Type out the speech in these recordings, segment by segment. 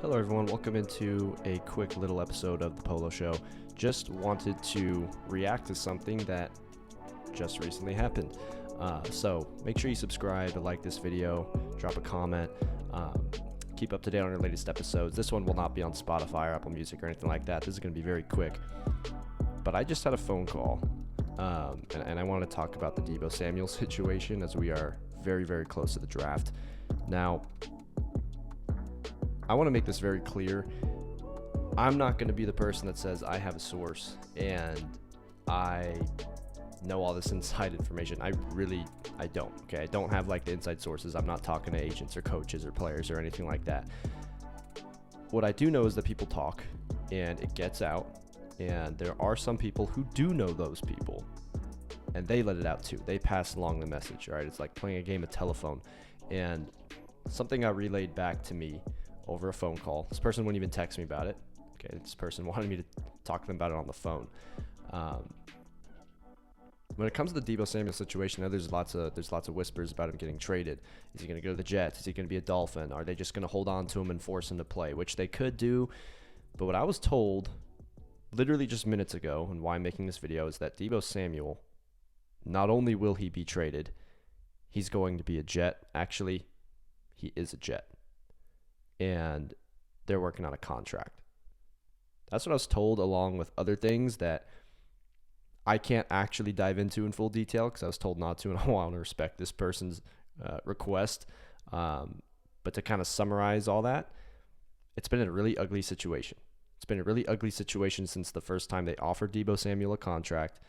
Hello everyone, welcome into a quick little episode of The Polo Show. Just wanted to react to something that just recently happened. So make sure you subscribe, like this video, drop a comment, keep up to date on our latest episodes. This one will not be on Spotify or Apple Music or anything like that. This is going to be very quick. But I just had a phone call, and I want to talk about the Deebo Samuel situation as we are very, very close to the draft. Now, I want to make this very clear. I'm not going to be the person that says I have a source and I know all this inside information. I don't. Okay, I don't have like the inside sources. I'm not talking to agents or coaches or players or anything like that. What I do know is that people talk and it gets out, and there are some people who do know those people and they let it out too. They pass along the message, right? It's like playing a game of telephone, and something got relayed back to me over a phone call. This person wouldn't even text me about it. Okay, this person wanted me to talk to them about it on the phone. When it comes to the Deebo Samuel situation, I know there's lots of whispers about him getting traded. Is he going to go to the Jets? Is he going to be a Dolphin? Are they just going to hold on to him and force him to play? Which they could do. But what I was told literally just minutes ago, and why I'm making this video, is that Deebo Samuel, not only will he be traded, he's going to be a Jet. Actually, he is a Jet. And they're working on a contract. That's what I was told, along with other things that I can't actually dive into in full detail because I was told not to, and I want to respect this person's request. But to kind of summarize all that, it's been a really ugly situation. It's been a really ugly situation since the first time they offered Deebo Samuel a contract,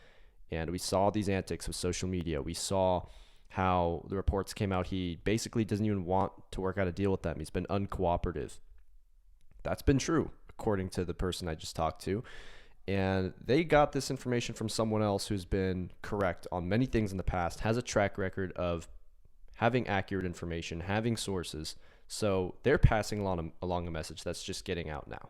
and we saw these antics with social media. We saw how the reports came out he basically doesn't even want to work out a deal with them. He's been uncooperative. That's been true, according to the person I just talked to. And they got this information from someone else who's been correct on many things in the past, has a track record of having accurate information, having sources. So they're passing along a message that's just getting out now.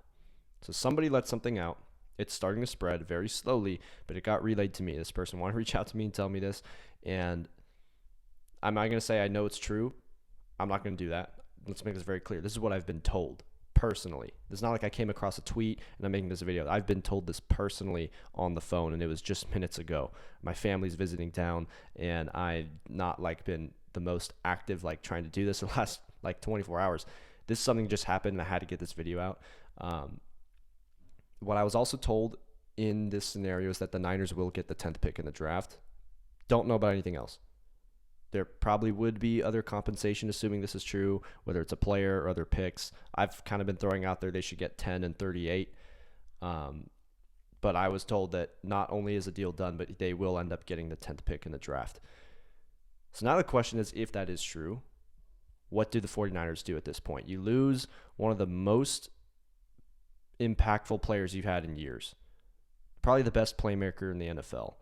So somebody let something out. It's starting to spread very slowly, but it got relayed to me. This person wanted to reach out to me and tell me this, and I'm not going to say I know it's true. I'm not going to do that. Let's make this very clear. This is what I've been told personally. It's not like I came across a tweet and I'm making this video. I've been told this personally on the phone, and it was just minutes ago. My family's visiting down, and I've not like been the most active like trying to do this in the last like 24 hours. This is something just happened, and I had to get this video out. What I was also told in this scenario is that the Niners will get the 10th pick in the draft. Don't know about anything else. There probably would be other compensation, assuming this is true, whether it's a player or other picks. I've kind of been throwing out there they should get 10 and 38. But I was told that not only is a deal done, but they will end up getting the 10th pick in the draft. So now the question is, if that is true, what do the 49ers do at this point? You lose one of the most impactful players you've had in years. Probably the best playmaker in the NFL.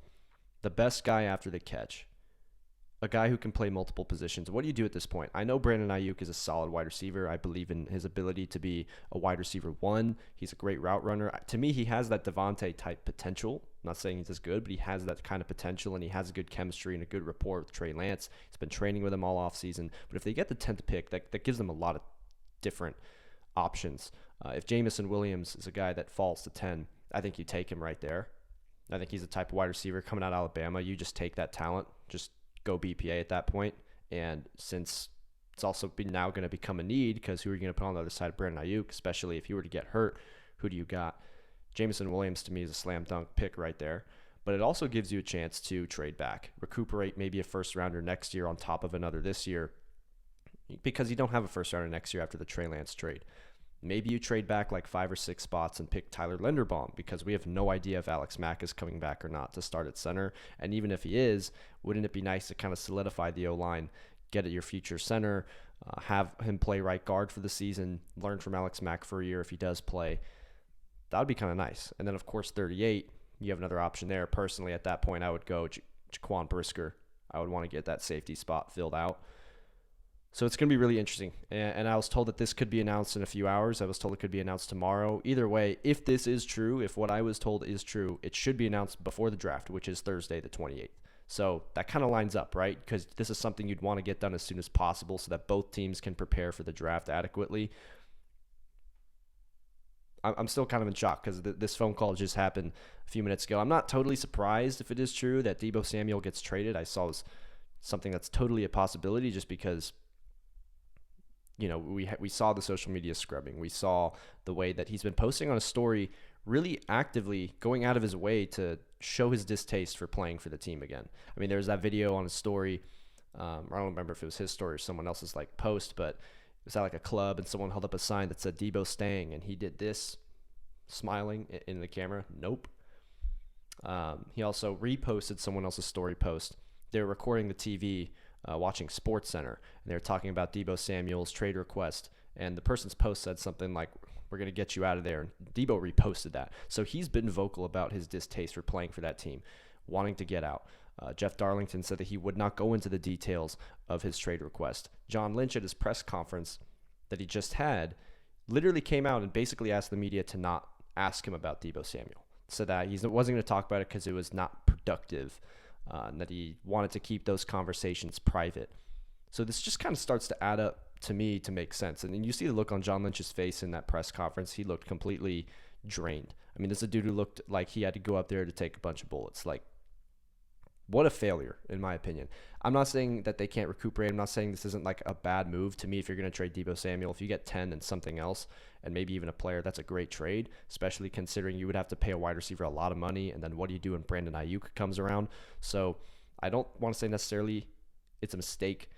The best guy after the catch. A guy who can play multiple positions. What do you do at this point? I know Brandon Ayuk is a solid wide receiver. I believe in his ability to be a wide receiver one. He's a great route runner. To me, he has that Devontae type potential. I'm not saying he's as good, but he has that kind of potential, and he has a good chemistry and a good rapport with Trey Lance. He's been training with him all offseason. But if they get the 10th pick, that gives them a lot of different options. If Jamison Williams is a guy that falls to 10, I think you take him right there. I think he's the type of wide receiver coming out of Alabama. You just take that talent, just go BPA at that point. And since it's also now going to become a need, because who are you going to put on the other side of Brandon Ayuk, especially if he were to get hurt? Who do you got? Jamison Williams to me is a slam dunk pick right there. But it also gives you a chance to trade back, recuperate maybe a first rounder next year on top of another this year, because you don't have a first rounder next year after the Trey Lance trade. Maybe you trade back like 5 or 6 spots and pick Tyler Linderbaum, because we have no idea if Alex Mack is coming back or not to start at center. And even if he is, wouldn't it be nice to kind of solidify the O-line, get at your future center, have him play right guard for the season, learn from Alex Mack for a year if he does play? That would be kind of nice. And then, of course, 38, you have another option there. Personally, at that point, I would go Jaquan Brisker. I would want to get that safety spot filled out. So it's going to be really interesting. And I was told that this could be announced in a few hours. I was told it could be announced tomorrow. Either way, if this is true, if what I was told is true, it should be announced before the draft, which is Thursday the 28th. So that kind of lines up, right? Because this is something you'd want to get done as soon as possible so that both teams can prepare for the draft adequately. I'm still kind of in shock because this phone call just happened a few minutes ago. I'm not totally surprised if it is true that Deebo Samuel gets traded. I saw something that's totally a possibility just because, we saw the social media scrubbing. We saw the way that he's been posting on a story, really actively going out of his way to show his distaste for playing for the team again. I mean, there's that video on his story. I don't remember if it was his story or someone else's post, but it was at a club and someone held up a sign that said Deebo staying, and he did this, smiling in the camera. Nope. He also reposted someone else's story post. They were recording the TV, watching Sports Center, and they were talking about Deebo Samuel's trade request, and the person's post said something like, "We're going to get you out of there," and Deebo reposted that. So he's been vocal about his distaste for playing for that team, wanting to get out. Jeff Darlington said that he would not go into the details of his trade request. John Lynch, at his press conference that he just had, literally came out and basically asked the media to not ask him about Deebo Samuel. So that he wasn't going to talk about it because it was not productive, and that he wanted to keep those conversations private. So this just kind of starts to add up to me to make sense. And you see the look on John Lynch's face in that press conference. He looked completely drained. I mean, this is a dude who looked like he had to go up there to take a bunch of bullets. What a failure, in my opinion. I'm not saying that they can't recuperate. I'm not saying this isn't a bad move. To me, if you're going to trade Deebo Samuel, if you get 10 and something else, and maybe even a player, that's a great trade, especially considering you would have to pay a wide receiver a lot of money, and then what do you do when Brandon Ayuk comes around? So I don't want to say necessarily it's a mistake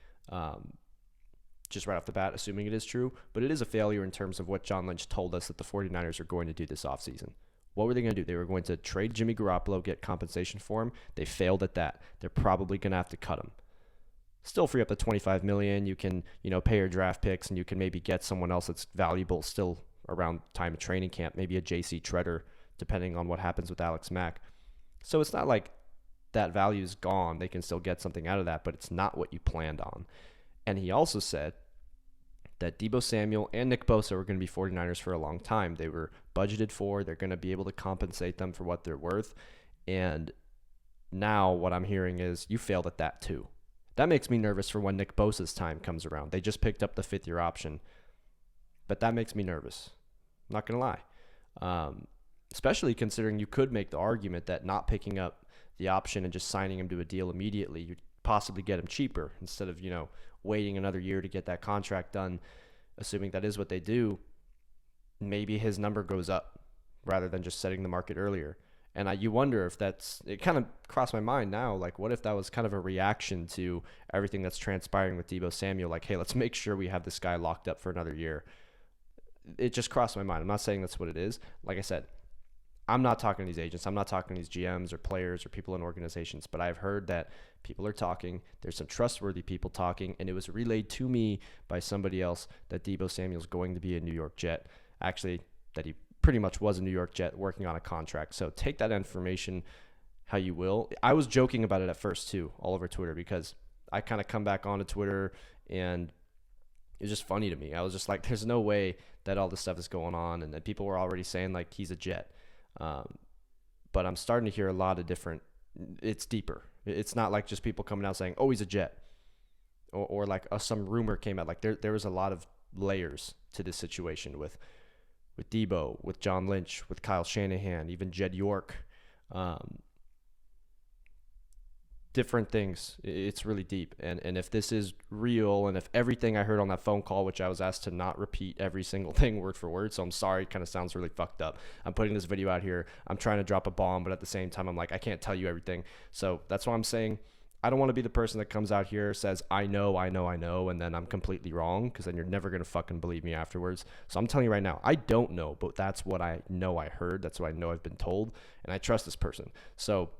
just right off the bat, assuming it is true, but it is a failure in terms of what John Lynch told us that the 49ers are going to do this offseason. What were they going to do? They were going to trade Jimmy Garoppolo, get compensation for him. They failed at that. They're probably going to have to cut him. Still free up the $25 million. You can, pay your draft picks, and you can maybe get someone else that's valuable still around time of training camp, maybe a J.C. Treader, depending on what happens with Alex Mack. So it's not like that value is gone. They can still get something out of that, but it's not what you planned on. And he also said that Deebo Samuel and Nick Bosa were going to be 49ers for a long time. They were budgeted for. They're going to be able to compensate them for what they're worth. And now what I'm hearing is you failed at that too. That makes me nervous for when Nick Bosa's time comes around. They just picked up the fifth-year option. But that makes me nervous. I'm not going to lie. Especially considering you could make the argument that not picking up the option and just signing him to a deal immediately, you'd possibly get him cheaper instead of, waiting another year to get that contract done. Assuming that is what they do, maybe his number goes up rather than just setting the market earlier. And you wonder if it kind of crossed my mind now, what if that was kind of a reaction to everything that's transpiring with Deebo Samuel? Hey, let's make sure we have this guy locked up for another year. It just crossed my mind. I'm not saying that's what it is. Like I said, I'm not talking to these agents. I'm not talking to these GMs or players or people in organizations, but I've heard that people are talking. There's some trustworthy people talking, and it was relayed to me by somebody else that Deebo Samuel's going to be a New York Jet. Actually, that he pretty much was a New York Jet working on a contract. So take that information how you will. I was joking about it at first too, all over Twitter, because I kind of come back onto Twitter and it was just funny to me. I was just like, there's no way that all this stuff is going on, and that people were already saying he's a Jet. But I'm starting to hear a lot of different, it's deeper. It's not just people coming out saying, oh, he's a Jet. Or some rumor came out. There was a lot of layers to this situation with Deebo, with John Lynch, with Kyle Shanahan, even Jed York. Different things. It's really deep. And if this is real, and if everything I heard on that phone call, which I was asked to not repeat every single thing word for word, so I'm sorry, it kind of sounds really fucked up. I'm putting this video out here. I'm trying to drop a bomb, but at the same time, I'm I can't tell you everything. So that's why I'm saying I don't want to be the person that comes out here, says, I know, and then I'm completely wrong, because then you're never going to fucking believe me afterwards. So I'm telling you right now, I don't know, but that's what I know I heard. That's what I know I've been told, and I trust this person. So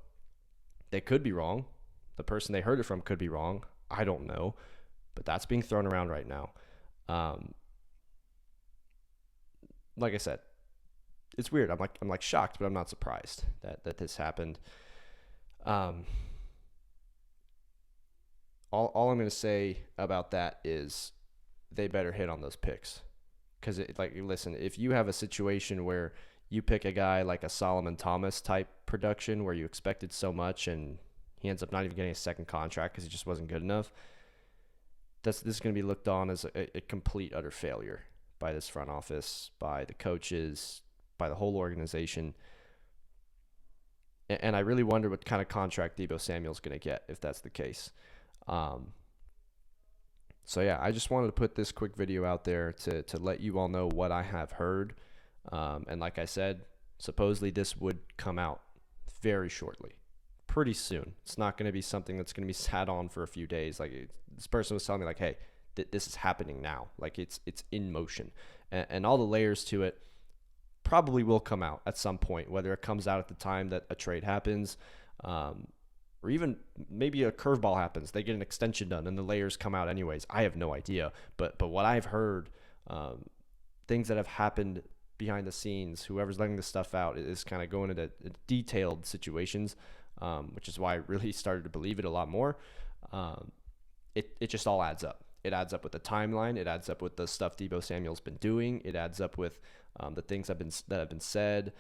they could be wrong. The person they heard it from could be wrong. I don't know, but that's being thrown around right now. Like I said, it's weird. I'm shocked, but I'm not surprised that this happened. All I'm going to say about that is they better hit on those picks. Because, listen, if you have a situation where you pick a guy like a Solomon Thomas type production where you expected so much and he ends up not even getting a second contract because he just wasn't good enough. This is going to be looked on as a complete, utter failure by this front office, by the coaches, by the whole organization. And I really wonder what kind of contract Deebo Samuel's going to get if that's the case. So yeah, I just wanted to put this quick video out there to let you all know what I have heard. And like I said, supposedly this would come out very shortly, pretty soon. It's not going to be something that's going to be sat on for a few days. Like this person was telling me, like, hey, this is happening now. Like it's in motion, and all the layers to it probably will come out at some point, whether it comes out at the time that a trade happens, or even maybe a curveball happens. They get an extension done and the layers come out anyways. I have no idea, but what I've heard, things that have happened behind the scenes, whoever's letting this stuff out is kind of going into detailed situations, which is why I really started to believe it a lot more. It just all adds up. It adds up with the timeline. It adds up with the stuff Deebo Samuel's been doing. It adds up with the things that have been said,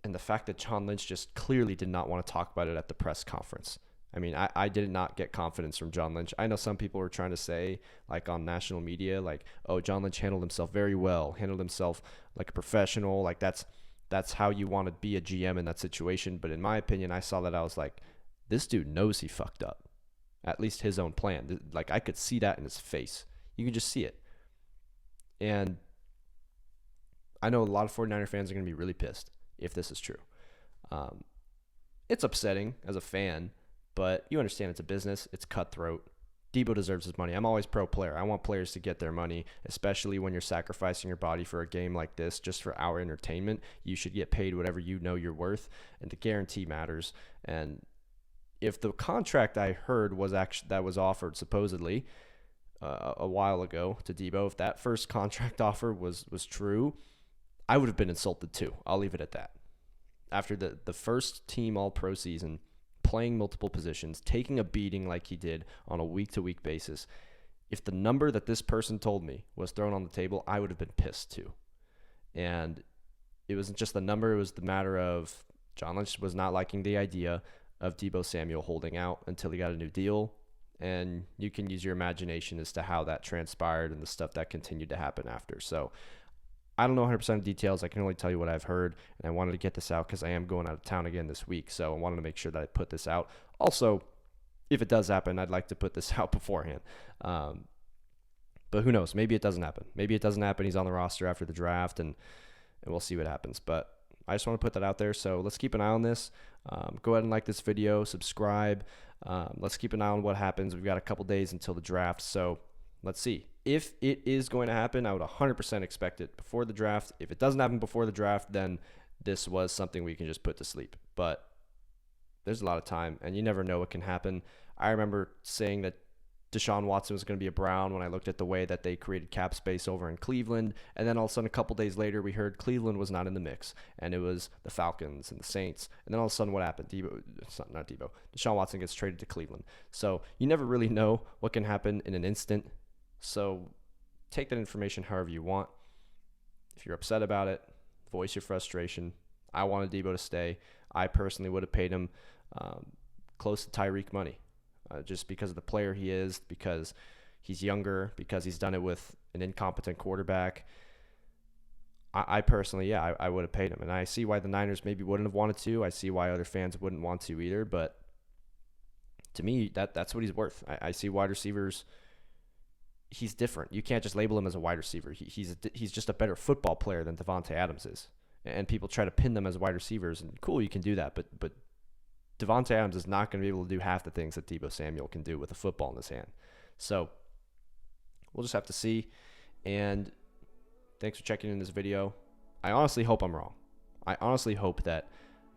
and the fact that John Lynch just clearly did not want to talk about it at the press conference. I mean, I did not get confidence from John Lynch. I know some people were trying to say, like on national media, like, oh, John Lynch handled himself very well, handled himself like a professional. Like that's how you want to be a GM in that situation. But in my opinion, I saw that. I was like, this dude knows he fucked up. At least his own plan. Like I could see that in his face. You can just see it. And I know a lot of 49er fans are going to be really pissed if this is true. It's upsetting as a fan, but you understand it's a business. It's cutthroat. Deebo deserves his money. I'm always pro player. I want players to get their money, especially when you're sacrificing your body for a game like this just for our entertainment. You should get paid whatever you know you're worth, and the guarantee matters. And if the contract I heard was actually that was offered supposedly a while ago to Deebo, if that first contract offer was true, I would have been insulted too. I'll leave it at that. After the first team All-Pro season, playing multiple positions, taking a beating like he did on a week-to-week basis, if the number that this person told me was thrown on the table, I would have been pissed too. And it wasn't just the number, it was the matter of John Lynch was not liking the idea of Deebo Samuel holding out until he got a new deal. And you can use your imagination as to how that transpired and the stuff that continued to happen after. So I don't know 100% of details. I can only tell you what I've heard, and I wanted to get this out because I am going out of town again this week, so I wanted to make sure that I put this out. Also, if it does happen, I'd like to put this out beforehand. But who knows? Maybe it doesn't happen. Maybe it doesn't happen. He's on the roster after the draft, and we'll see what happens. But I just want to put that out there, so let's keep an eye on this. Go ahead and like this video, subscribe. Let's keep an eye on what happens. We've got a couple days until the draft, so let's see. If it is going to happen, I would 100% expect it before the draft. If it doesn't happen before the draft, then this was something we can just put to sleep. But there's a lot of time, and you never know what can happen. I remember saying that Deshaun Watson was going to be a Brown when I looked at the way that they created cap space over in Cleveland. And then all of a sudden, a couple days later, we heard Cleveland was not in the mix, and it was the Falcons and the Saints. And then all of a sudden, what happened? Deshaun Watson gets traded to Cleveland. So you never really know what can happen in an instant. So take that information however you want. If you're upset about it, voice your frustration. I wanted Deebo to stay. I personally would have paid him close to Tyreek money. Just because of the player he is, because he's younger, because he's done it with an incompetent quarterback. I personally, I would have paid him. And I see why the Niners maybe wouldn't have wanted to. I see why other fans wouldn't want to either. But to me, that's what he's worth. I see wide receivers. He's different. You can't just label him as a wide receiver. He's just a better football player than Davante Adams is. And people try to pin them as wide receivers. And cool, you can do that. But Davante Adams is not going to be able to do half the things that Deebo Samuel can do with a football in his hand. So we'll just have to see. And thanks for checking in this video. I honestly hope I'm wrong. I honestly hope that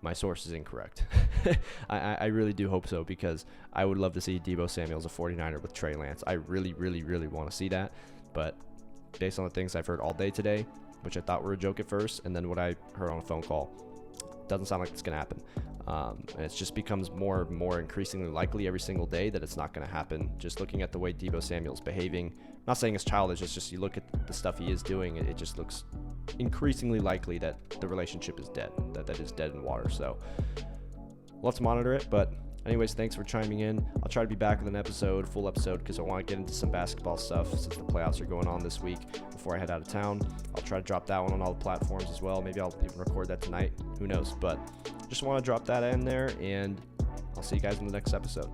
my source is incorrect. I really do hope so, because I would love to see Deebo Samuel as a 49er with Trey Lance. I really, really, really want to see that. But based on the things I've heard all day today, which I thought were a joke at first, and then what I heard on a phone call, doesn't sound like it's going to happen. And it just becomes more and more increasingly likely every single day that it's not going to happen. Just looking at the way Deebo Samuel's behaving, I'm not saying it's childish, it's just you look at the stuff he is doing, it just looks increasingly likely that the relationship is dead, that is dead in water. So let's monitor it, but Anyways, thanks for chiming in. I'll try to be back with an episode, full episode, because I want to get into some basketball stuff since the playoffs are going on this week before I head out of town. I'll try to drop that one on all the platforms as well. Maybe I'll even record that tonight. Who knows? But just want to drop that in there, and I'll see you guys in the next episode.